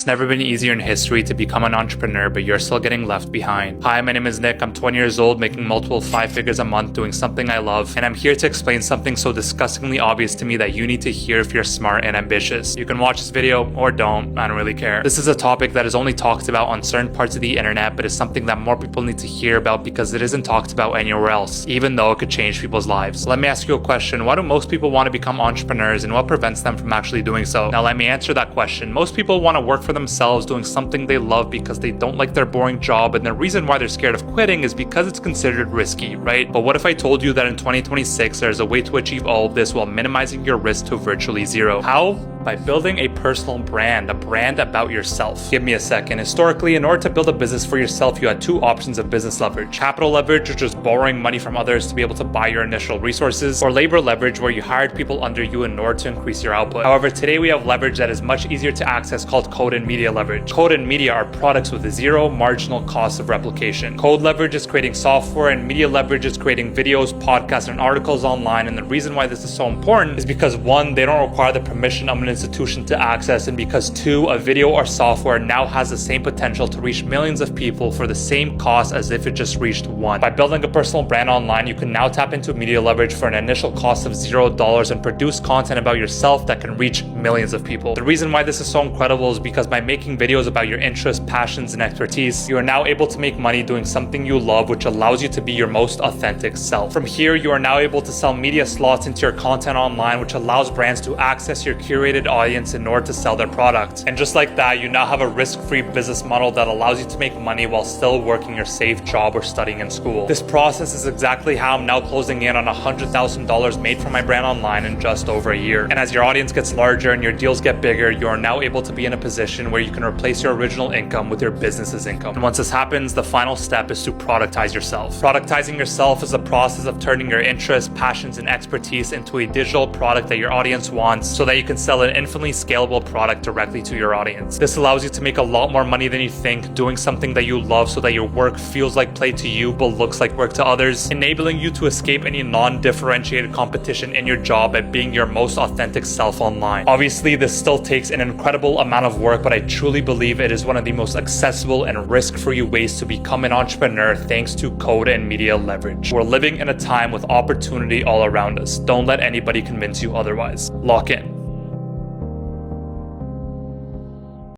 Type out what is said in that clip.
It's never been easier in history to become an entrepreneur, but you're still getting left behind. Hi, my name is Nick. I'm 20 years old, making multiple 5 figures a month doing something I love, and I'm here to explain something so disgustingly obvious to me that you need to hear if you're smart and ambitious. You can watch this video or don't, I don't really care. This is a topic that is only talked about on certain parts of the internet, but is something that more people need to hear about because it isn't talked about anywhere else, even though it could change people's lives. Let me ask you a question. Why do most people want to become entrepreneurs, and what prevents them from actually doing so? Now let me answer that question. Most people want to work for themselves doing something they love because they don't like their boring job, and the reason why they're scared of quitting is because it's considered risky, right? But what if I told you that in 2026 there's a way to achieve all of this while minimizing your risk to virtually zero? How? By building a personal brand, a brand about yourself. Give me a second. Historically, in order to build a business for yourself, you had two options of business leverage. Capital leverage, which was borrowing money from others to be able to buy your initial resources, or labor leverage, where you hired people under you in order to increase your output. However, today we have leverage that is much easier to access called code and media leverage. Code and media are products with zero marginal cost of replication. Code leverage is creating software, and media leverage is creating videos, podcasts, and articles online. And the reason why this is so important is because one, they don't require the permission of an institution to access, and because two, a video or software now has the same potential to reach millions of people for the same cost as if it just reached one. By building a personal brand online, you can now tap into media leverage for an initial cost of $0 and produce content about yourself that can reach millions of people. The reason why this is so incredible is because by making videos about your interests, passions, and expertise, you are now able to make money doing something you love, which allows you to be your most authentic self. From here, you are now able to sell media slots into your content online, which allows brands to access your curated audience in order to sell their products. And just like that, you now have a risk-free business model that allows you to make money while still working your safe job or studying in school. This process is exactly how I'm now closing in on $100,000 made from my brand online in just over a year. And as your audience gets larger and your deals get bigger, you are now able to be in a position where you can replace your original income with your business's income. And once this happens, the final step is to productize yourself. Productizing yourself is the process of turning your interests, passions, and expertise into a digital product that your audience wants so that you can sell an infinitely scalable product directly to your audience. This allows you to make a lot more money than you think doing something that you love so that your work feels like play to you but looks like work to others, enabling you to escape any non-differentiated competition in your job by being your most authentic self online. Obviously, this still takes an incredible amount of work, but I truly believe it is one of the most accessible and risk-free ways to become an entrepreneur thanks to code and media leverage. We're living in a time with opportunity all around us. Don't let anybody convince you otherwise. Lock in.